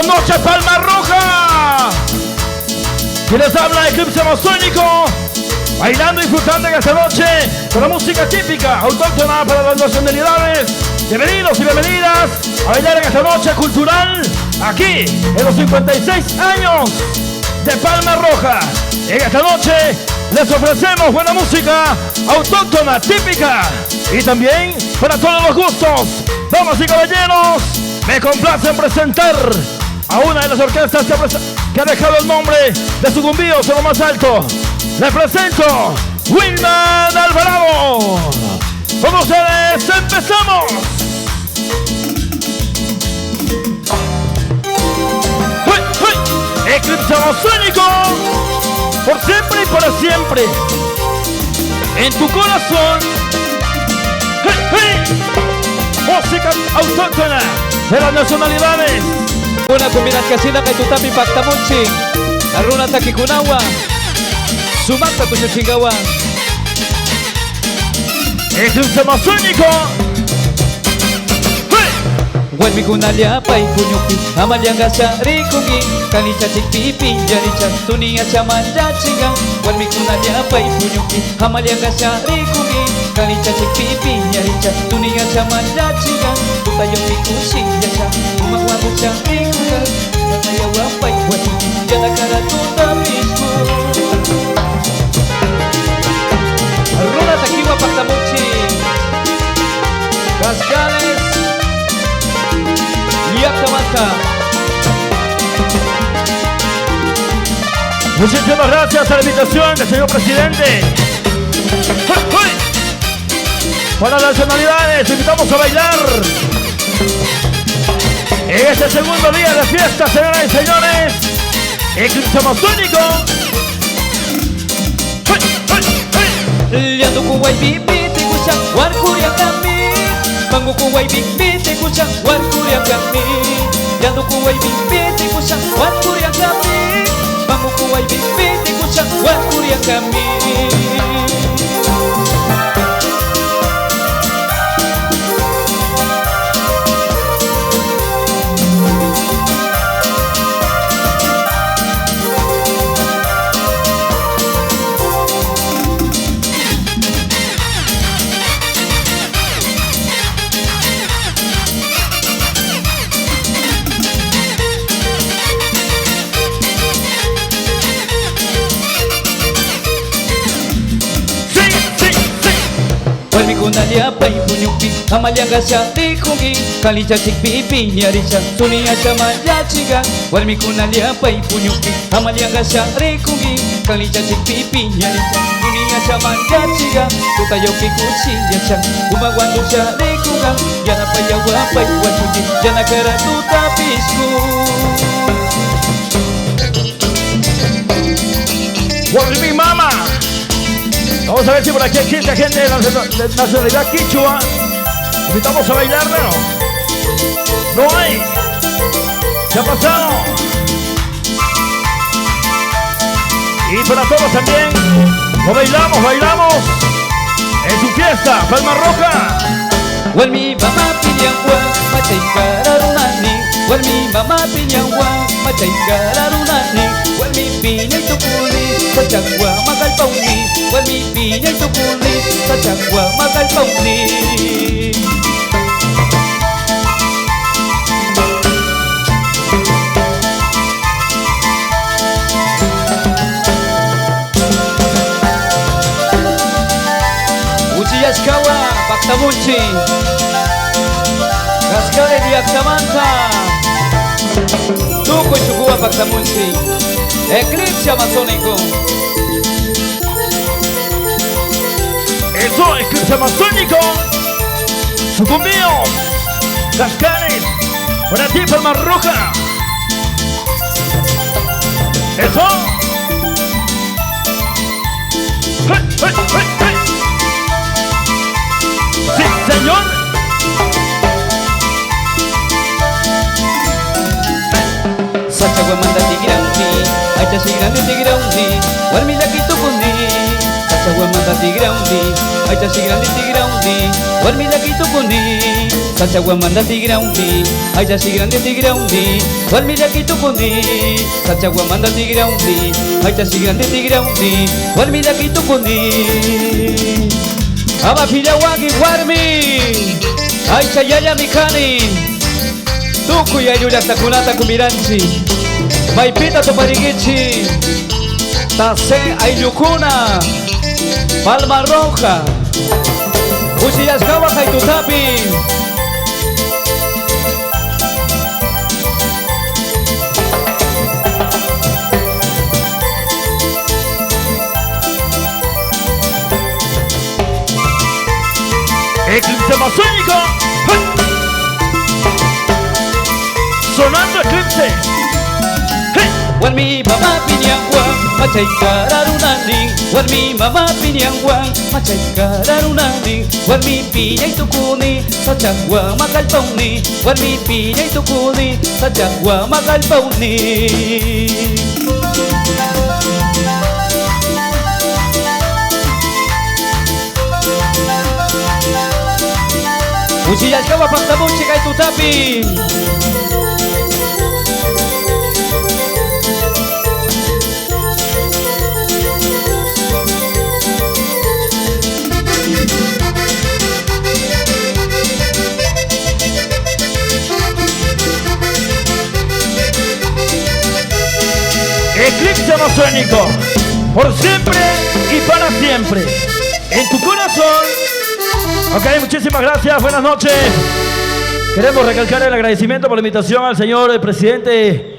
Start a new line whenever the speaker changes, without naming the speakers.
Buenas noches, Palma Roja. Y les habla Eclipse Amazónico, bailando y disfrutando en esta noche con la música típica, autóctona para las nacionalidades. Bienvenidos y bienvenidas a bailar en esta noche cultural, aquí en los 56 años de Palma Roja. En esta noche les ofrecemos buena música autóctona, típica y también para todos los gustos. Damas y caballeros, me complace presentar a una de las orquestas que ha dejado el nombre de Sucumbíos en lo más alto. Les presento Wilman Alvarado. Con ustedes empezamos. ¡Hey, hey! Eclipse Amazónico, por siempre y para siempre, en tu corazón. ¡Hey, hey! Música autóctona de las nacionalidades.
Una combinación que tu tapi pactamuchi, aruna takikunawa, sumata kuchachingawa.
Eclipse Amazónico.
Walmi kunalia pai punyuki, amalyanga syari kungi, kali cacik pipi jari catunia camanja cinga. Walmi kunalia pai punyuki, amalyanga syari kungi, kali cacik pipi jari catunia camanja cinga. Tutayo pikusi jasa, umak wabu syari kunga, kataya wapai watuki, jana kara tutamisku. Aruna takiwa paktamuchi, Cascales Yacamata.
Muchísimas gracias a la invitación del señor presidente. Para las nacionalidades, invitamos a bailar en este segundo día de fiesta, señoras y señores. Eclipse Amazónico.
Liando kuwai bibi te kusha war kuria kami, bangu kuwai bibi te kusha war kuria kami. Liando kuwai bibi te kusha war kuria kami, bangu kuwai bibi te kusha war kuria kami. Walmi kunalia pai punyuki, amalyanga syari kungi, kali cacik pipi nyari catunia camanja cinga. Walmi kunalia pai punyuki, amalyanga syari kungi, kali cacik pipi nyari catunia camanja cinga. Tutayo pikusi jasa, umak wandu syari kunga, jana paya wapai watuki, jana kara tutapisku.
Walmi Mama. Vamos a ver si por aquí existe gente de la nacionalidad quichua. Invitamos a bailar, ¿no? No hay. ¿Qué ha pasado? Y para todos también, lo bailamos en su fiesta, Palma Roja.
Walmi mama pinyangwa, macay kararunani. Walmi mama pinyangwa, macay kararunani. Walmi pinyay tukuli, sa chagwa magalpauni. Walmi pinyay tukuli, sa chagwa magalpauni. Yaskawa, Paktamuchi, Cascales de Yacamanta, Tuco y Chucua, Paktamuchi, Eclipse Amazónico.
Eso, Eclipse Amazónico. Sucumbíos, Cascales, para ti, Palma Roja. Eso. ¡Hey, hey, hey, hey! ¡Sí, señor!
Sachagua manda tigranti, aita si grande tigranti, walmi laki tukuni. Sachaguamanda tigraundi, aita si grande tigraundi, warmila kitukuni. Sachaguamanda tigraundi, aita si grande tigraundi, warmila kitukuni. Sachaguamanda tigraundi, aita si grande tigraundi, warmila kitukuni. Ama pila wagi warmi, aita yaya mikani. Tuku ya yula takulata kumiranchi, maipita toparigichi. Tase Ayukuna, Palma Roja, Uchiyaskawa Haitutapi.
Eclipse masónico. Sonando Eclipse.
Warmi mama pinyangwang, macay kararunaning. Warmi mama pinyangwang, macay kararunaning. Warmi pinyay tukuni, sa chagwa makalpaw ni. Warmi pinyay tukuni, sa chagwa makalpaw ni. Uchiyaskawa pagtabuchi kay tutapi.
Eclipse masónico, por siempre y para siempre, en tu corazón. Ok, muchísimas gracias, buenas noches. Queremos recalcar el agradecimiento por la invitación al señor presidente